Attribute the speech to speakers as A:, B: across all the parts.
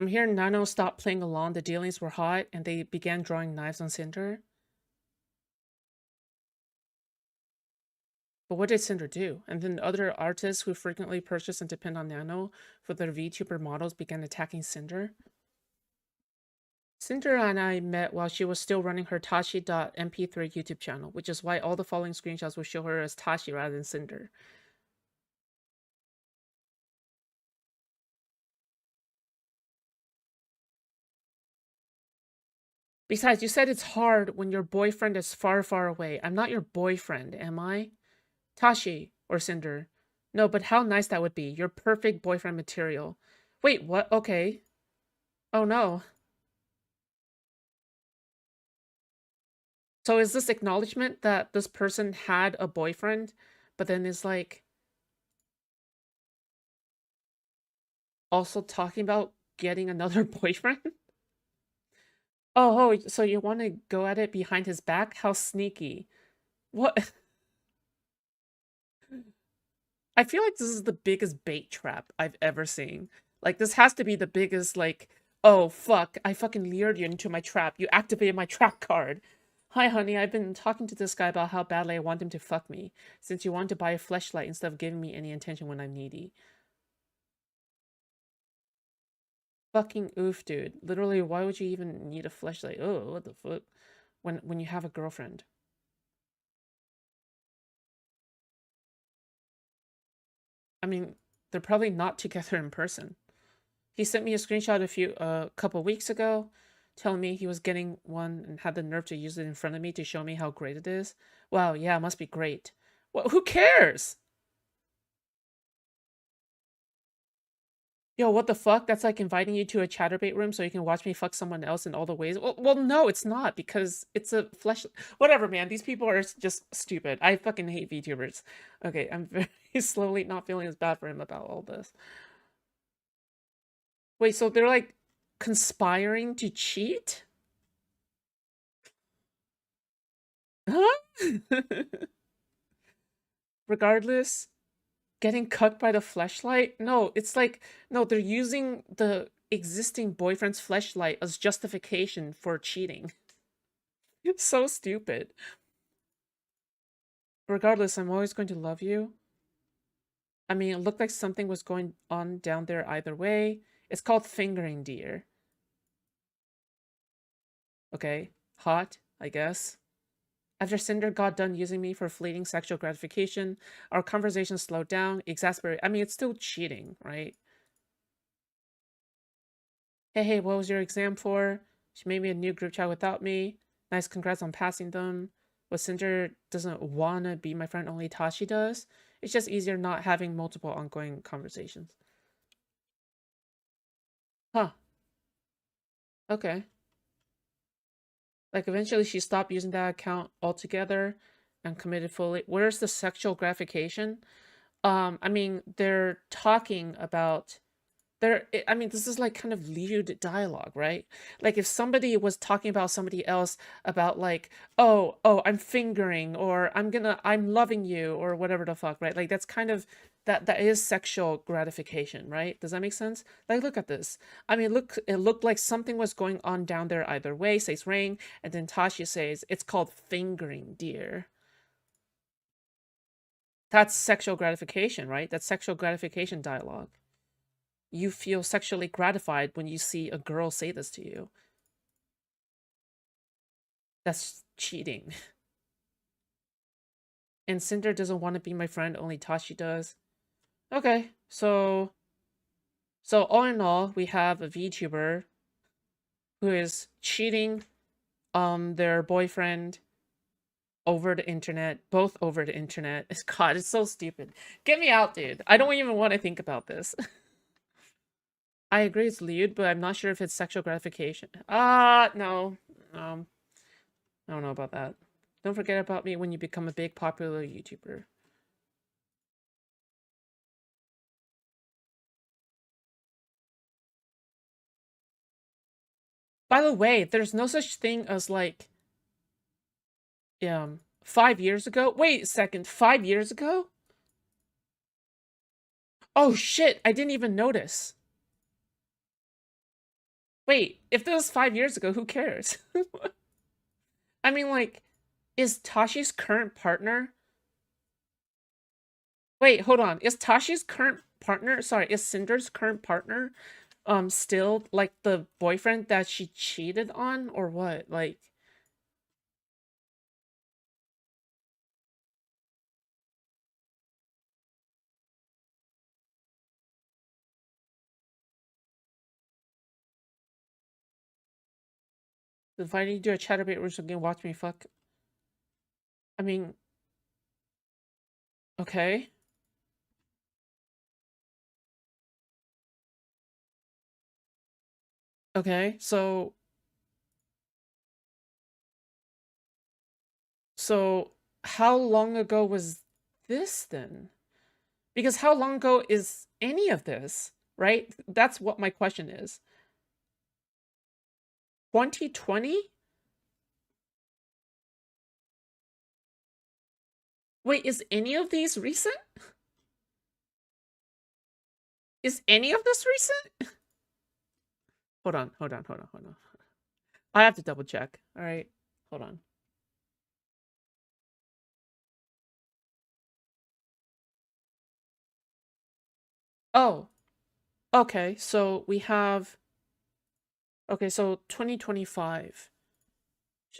A: I'm hearing Nano stopped playing along, the dealings were hot, and they began drawing knives on Cinder. But what did Cinder do? And then other artists who frequently purchase and depend on Nano for their VTuber models began attacking Cinder. Cinder and I met while she was still running her Tashi.mp3 YouTube channel, which is why all the following screenshots will show her as Tashi rather than Cinder. Besides, you said it's hard when your boyfriend is far, far away. I'm not your boyfriend, am I? Tashi or Cinder. No, but how nice that would be. You're perfect boyfriend material. Wait, what? Okay. Oh no. So is this acknowledgement that this person had a boyfriend, but then is like also talking about getting another boyfriend? Oh, so you want to go at it behind his back? How sneaky. What? I feel like this is the biggest bait trap I've ever seen. Like, this has to be the biggest, like, oh, fuck, I fucking lured you into my trap. You activated my trap card. Hi, honey, I've been talking to this guy about how badly I want him to fuck me, since you want to buy a fleshlight instead of giving me any attention when I'm needy. Fucking oof, dude. Literally, why would you even need a fleshlight? Oh, what the fuck? When you have a girlfriend. I mean, they're probably not together in person. He sent me a screenshot a couple weeks ago, telling me he was getting one and had the nerve to use it in front of me to show me how great it is. Wow, yeah, it must be great. Well, who cares? Yo, what the fuck? That's like inviting you to a chatterbait room so you can watch me fuck someone else in all the ways. Well, no, it's not because it's a flesh. Whatever, man. These people are just stupid. I fucking hate VTubers. Okay, I'm very slowly not feeling as bad for him about all this. Wait, so they're like conspiring to cheat? Huh? Regardless, getting cut by the fleshlight? No, it's like, no, they're using the existing boyfriend's fleshlight as justification for cheating. It's so stupid. Regardless, I'm always going to love you. I mean, it looked like something was going on down there either way. It's called fingering, dear. Okay, hot, I guess. After Cinder got done using me for fleeting sexual gratification, our conversation slowed down, exasperated. I mean, it's still cheating, right? Hey, what was your exam for? She made me a new group chat without me. Nice, congrats on passing them. But Cinder doesn't wanna be my friend, only Tashi does. It's just easier not having multiple ongoing conversations. Huh, okay. Like, eventually she stopped using that account altogether and committed fully. Where's the sexual gratification? I mean, they're talking about I mean, this is like kind of lewd dialogue, right? Like if somebody was talking about somebody else about like, oh, I'm fingering or I'm loving you or whatever the fuck, right? Like that's kind of that is sexual gratification, right? Does that make sense? Like look at this. I mean, look, it looked like something was going on down there either way, says Rain, and then Tasha says it's called fingering, dear. That's sexual gratification, right? That's sexual gratification dialogue. You feel sexually gratified when you see a girl say this to you. That's cheating. And Cinder doesn't want to be my friend, only Tashi does. Okay, so all in all, we have a VTuber who is cheating their boyfriend over the internet, both over the internet. God, it's so stupid. Get me out, dude. I don't even want to think about this. I agree it's lewd, but I'm not sure if it's sexual gratification. No. I don't know about that. Don't forget about me when you become a big popular YouTuber. By the way, there's no such thing as like 5 years ago. Wait a second, 5 years ago? Oh shit, I didn't even notice. Wait, if this was 5 years ago, who cares? I mean, like, is Tashi's current partner? Wait, hold on. Is Tashi's current partner? Sorry, is Cinder's current partner still like the boyfriend that she cheated on or what? Like, if I need to do a chatterbait or something, watch me fuck. I mean, okay. Okay, so how long ago was this then? Because how long ago is any of this, right? That's what my question is. 2020? Wait, is any of these recent? Is any of this recent? Hold on. I have to double check. All right, hold on. Oh, okay. So we have, okay, so 2025.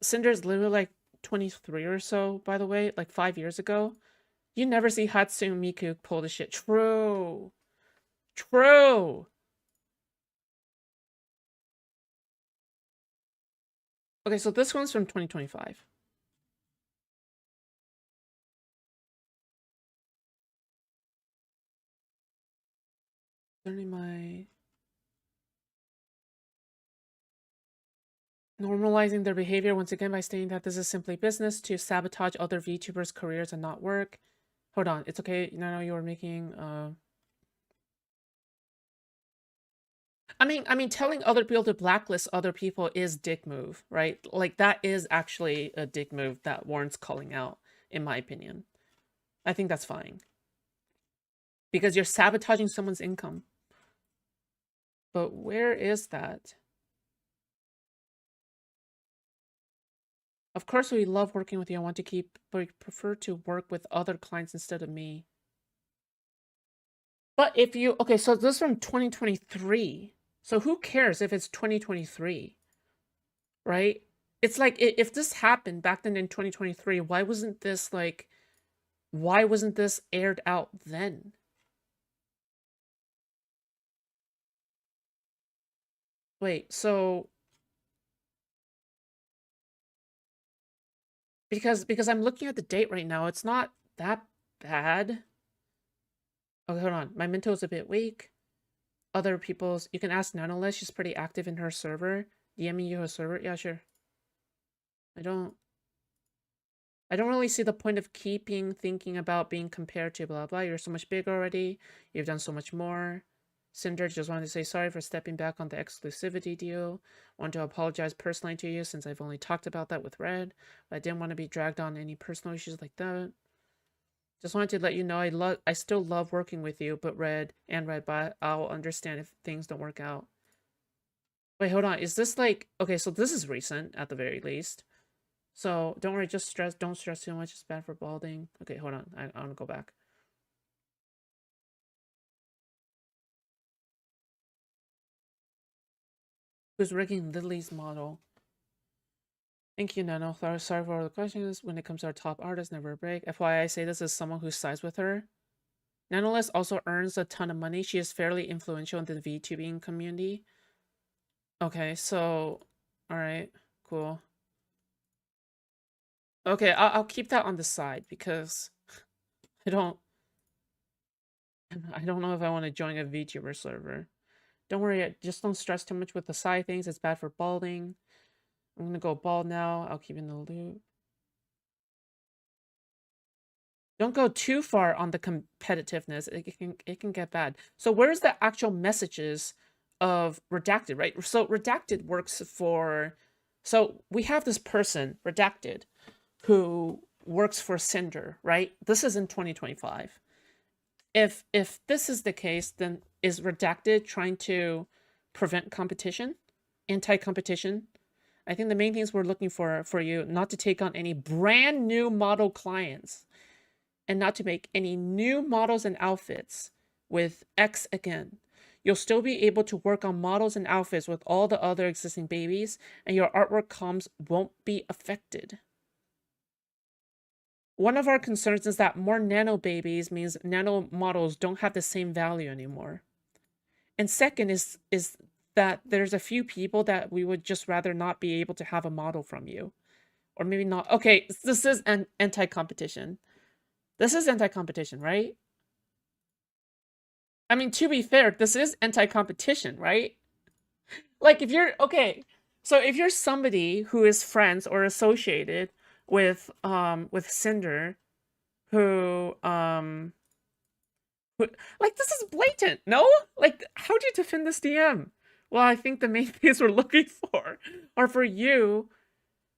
A: Cinder's literally like 23 or so, by the way, like 5 years ago. You never see Hatsune Miku pull the shit. True. True. Okay, so this one's from 2025. Learning my normalizing their behavior once again by stating that this is simply business to sabotage other VTubers' careers and not work. Hold on, it's okay. No, you were making. I mean, telling other people to blacklist other people is dick move, right? Like that is actually a dick move that warrants calling out, in my opinion. I think that's fine because you're sabotaging someone's income. But where is that? Of course, we love working with you. I want to keep, but we prefer to work with other clients instead of me. But if you, okay, so this is from 2023. So who cares if it's 2023, right? It's like if this happened back then in 2023, why wasn't this aired out then? Wait, so because I'm looking at the date right now, it's not that bad. Okay, hold on. My mental is a bit weak. Other people's, you can ask Nanoless. She's pretty active in her server. DMing you a server? Yeah, sure. I don't really see the point of keeping thinking about being compared to blah blah. You're so much bigger already. You've done so much more. Cinder just wanted to say sorry for stepping back on the exclusivity deal. Want to apologize personally to you since I've only talked about that with Red. But I didn't want to be dragged on any personal issues like that. Just wanted to let you know I still love working with you, but Red, but I'll understand if things don't work out. Wait, hold on. Is this like okay, so this is recent at the very least. So don't worry, don't stress too much, it's bad for balding. Okay, hold on. I wanna go back. Who's rigging Lily's model? Thank you, Nano. Sorry for all the questions. When it comes to our top artists, never break. FYI, I say this as someone who sides with her. Nanoless also earns a ton of money. She is fairly influential in the VTubing community. Okay, so alright, cool. Okay, I'll keep that on the side because I don't know if I want to join a VTuber server. Don't worry, just don't stress too much with the side things. It's bad for balding. I'm gonna go bald now. I'll keep in the loop. Don't go too far on the competitiveness. It can get bad. So where's the actual messages of Redacted, right? So Redacted works for. So we have this person, Redacted, who works for Sinder, right? This is in 2025. If this is the case, then is Redacted trying to prevent competition? anti-competition. I think the main things we're looking for you not to take on any brand new model clients and not to make any new models and outfits with X again. You'll still be able to work on models and outfits with all the other existing babies, and your artwork comms won't be affected. One of our concerns is that more nano babies means nano models don't have the same value anymore. And second is that there's a few people that we would just rather not be able to have a model from you. Or maybe not. Okay, this is an anti-competition. This is anti-competition, right? I mean, to be fair, this is anti-competition, right? Like if you're okay, so if you're somebody who is friends or associated with Sinder, who like this is blatant, no? Like how do you defend this DM? Well, I think the main things we're looking for are for you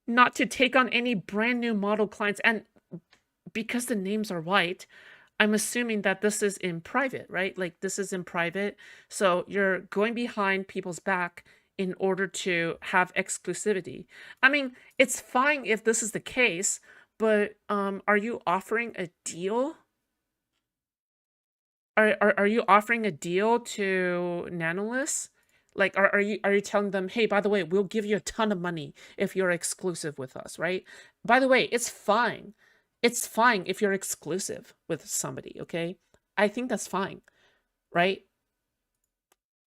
A: not to take on any brand new model clients, and because the names are white, I'm assuming that this is in private, right? Like this is in private. So you're going behind people's back in order to have exclusivity. I mean, it's fine if this is the case, but are you offering a deal? Are you offering a deal to Nanolist? Like are you telling them, hey, by the way, we'll give you a ton of money if you're exclusive with us, right? By the way, it's fine. It's fine if you're exclusive with somebody, okay? I think that's fine, right?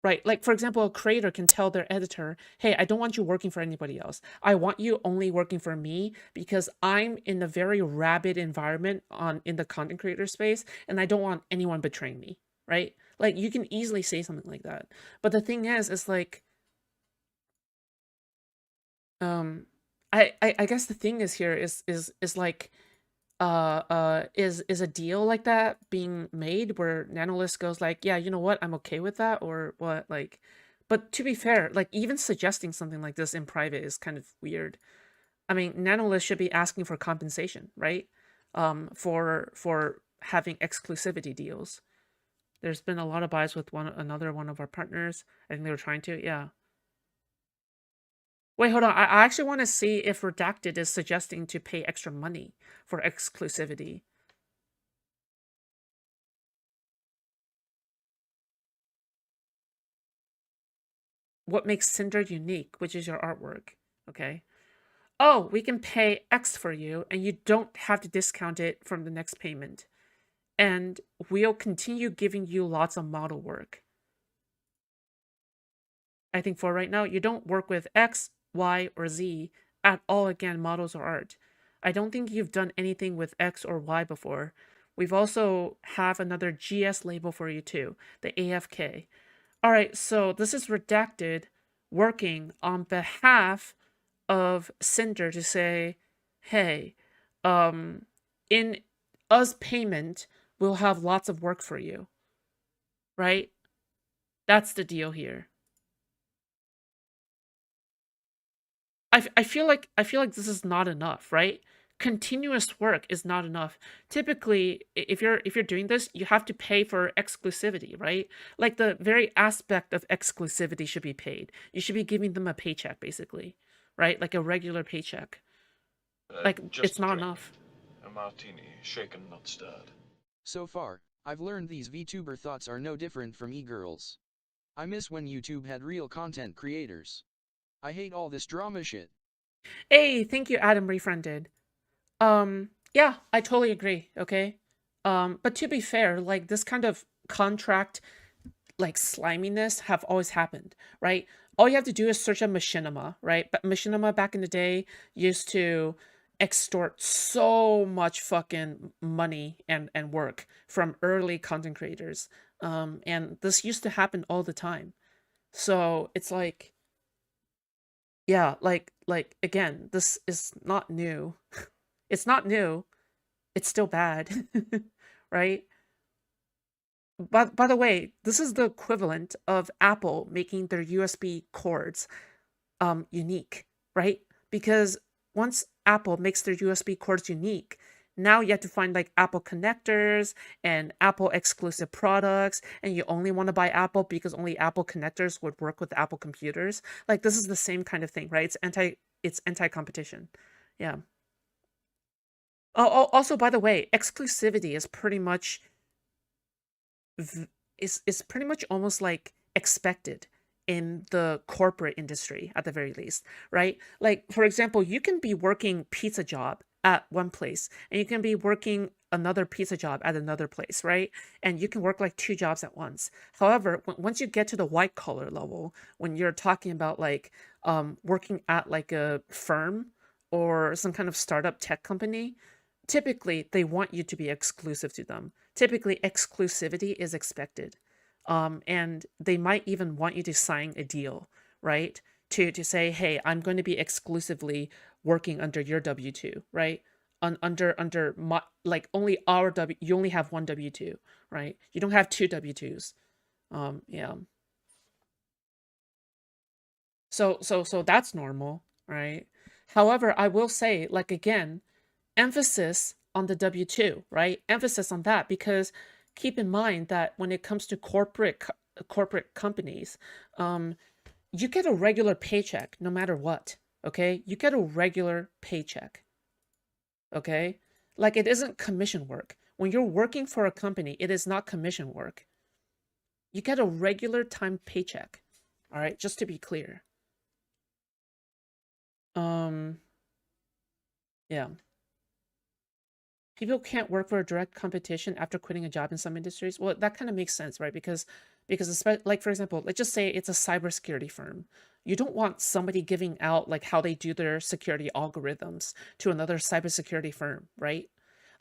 A: Right. Like, for example, a creator can tell their editor, hey, I don't want you working for anybody else. I want you only working for me because I'm in a very rabid environment in the content creator space, and I don't want anyone betraying me. Right. Like you can easily say something like that. But the thing is like, um, I guess the thing is here is like is a deal like that being made where Nanolist goes like, yeah, you know what, I'm okay with that, or what? Like, but to be fair, like even suggesting something like this in private is kind of weird. I mean, Nanolist should be asking for compensation, right? For having exclusivity deals. There's been a lot of buys with another one of our partners. I think they were trying to, yeah. Wait, hold on. I actually want to see if Redacted is suggesting to pay extra money for exclusivity. What makes Sinder unique, which is your artwork. Okay. Oh, we can pay X for you, and you don't have to discount it from the next payment. And we'll continue giving you lots of model work. I think for right now, you don't work with X, Y, or Z at all. Again, models or art. I don't think you've done anything with X or Y before. We've also have another GS label for you too, the AFK. All right, so this is Redacted working on behalf of Sinder to say, hey, in us payment, we'll have lots of work for you, right? That's the deal here. I feel like this is not enough, right? Continuous work is not enough. Typically, if you're doing this, you have to pay for exclusivity, right? Like the very aspect of exclusivity should be paid. You should be giving them a paycheck, basically, right? Like a regular paycheck. Like it's not enough.
B: A martini, shaken, not stirred.
C: So far, I've learned these VTuber thoughts are no different from e-girls. I miss when YouTube had real content creators. I hate all this drama shit.
A: Hey, thank you, Adam Refriended. Yeah, I totally agree, okay? But to be fair, like this kind of contract like sliminess have always happened, right? All you have to do is search up Machinima, right? But Machinima back in the day used to extort so much fucking money and work from early content creators. And this used to happen all the time. So it's like, yeah, like again, this is not new. It's not new. It's still bad, right? But by the way, this is the equivalent of Apple making their USB cords unique, right? Because once Apple makes their USB cords unique, Now you have to find like Apple connectors and Apple exclusive products, and you only want to buy Apple because only Apple connectors would work with Apple computers. Like this is the same kind of thing, right? It's anti-competition. Yeah. Also, by the way, exclusivity is pretty much is pretty much almost like expected in the corporate industry at the very least, right? Like for example, you can be working pizza job at one place and you can be working another pizza job at another place, right? And you can work like two jobs at once. However, once you get to the white collar level, when you're talking about like working at like a firm or some kind of startup tech company, typically they want you to be exclusive to them. Typically exclusivity is expected. And they might even want you to sign a deal, right? To say, hey, I'm going to be exclusively working under your W-2, right? Under my, like only our you only have one W-2, right? You don't have two W-2s. Yeah. So that's normal, right? However, I will say, like again, emphasis on the W-2, right? Emphasis on that, because keep in mind that when it comes to corporate companies, you get a regular paycheck no matter what, okay? You get a regular paycheck, okay? Like it isn't commission work. When you're working for a company, it is not commission work. You get a regular time paycheck, all right? Just to be clear. Yeah. People can't work for a direct competition after quitting a job in some industries. Well, that kind of makes sense, right? Because like for example, let's just say it's a cybersecurity firm. You don't want somebody giving out like how they do their security algorithms to another cybersecurity firm, right?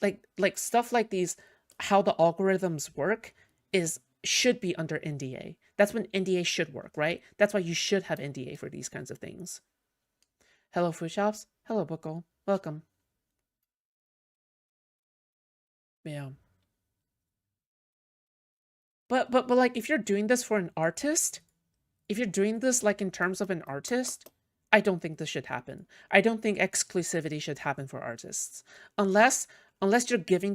A: Like stuff like these, how the algorithms work is should be under NDA. That's when NDA should work, right? That's why you should have NDA for these kinds of things. Hello, Foodshops. Hello, Buckle. Welcome. Yeah. But like if you're doing this for an artist, if you're doing this like in terms of an artist, I don't think this should happen. I don't think exclusivity should happen for artists. Unless unless you're giving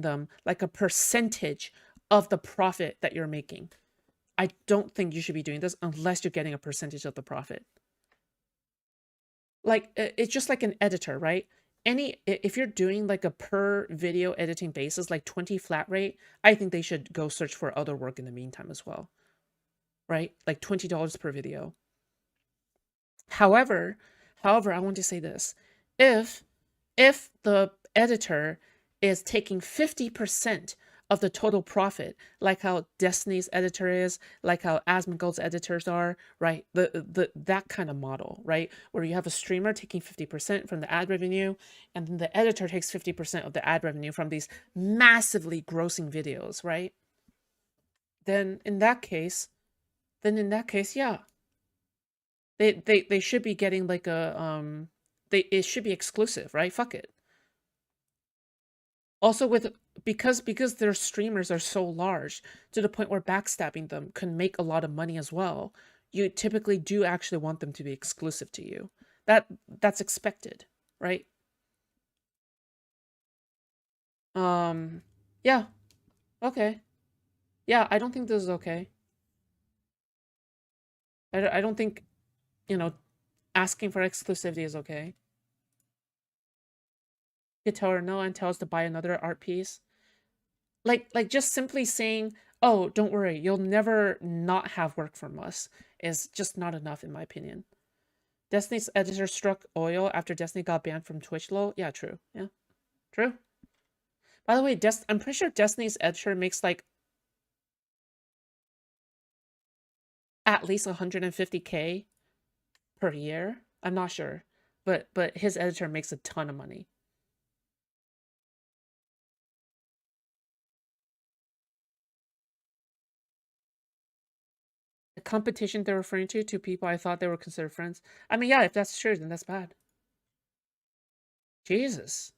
A: them like a percentage of the profit that you're making. I don't think you should be doing this unless you're getting a percentage of the profit. Like it's just like an editor, right? If you're doing like a per video editing basis, like 20 flat rate, I think they should go search for other work in the meantime as well, right? Like $20 per video. However, I want to say this. If the editor is taking 50% of the total profit, like how Destiny's editor is, like how Asmongold's editors are, right? That kind of model, right? Where you have a streamer taking 50% from the ad revenue, and then the editor takes 50% of the ad revenue from these massively grossing videos, right? Then in that case, yeah. They should be getting like a it should be exclusive, right? Fuck it. Also with because their streamers are so large to the point where backstabbing them can make a lot of money as well, you typically do actually want them to be exclusive to you. That's expected, right? Yeah. Okay. Yeah, I don't think this is okay. I don't think, you know, asking for exclusivity is okay. You tell her no and tell us to buy another art piece. Like just simply saying, oh, don't worry, you'll never not have work from us is just not enough in my opinion. Destiny's editor struck oil after Destiny got banned from Twitch lol. Yeah, true. Yeah, true. By the way, I'm pretty sure Destiny's editor makes like at least 150K per year. I'm not sure, but his editor makes a ton of money. The competition they're referring to people I thought they were considered friends. I mean, yeah, if that's true, then that's bad. Jesus.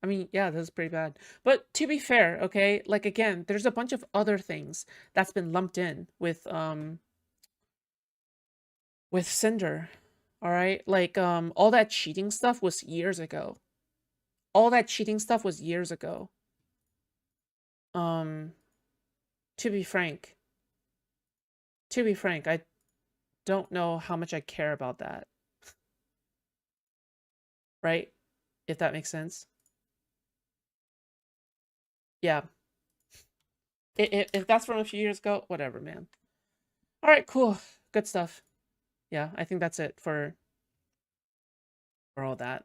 A: I mean, yeah, this is pretty bad. But to be fair, okay, like again, there's a bunch of other things that's been lumped in with Cinder. All right? Like all that cheating stuff was years ago. all that cheating stuff was years ago. To be frank, I don't know how much I care about that. Right? If that makes sense. Yeah. If that's from a few years ago, whatever, man. All right, cool. Good stuff. Yeah, I think that's it for all that.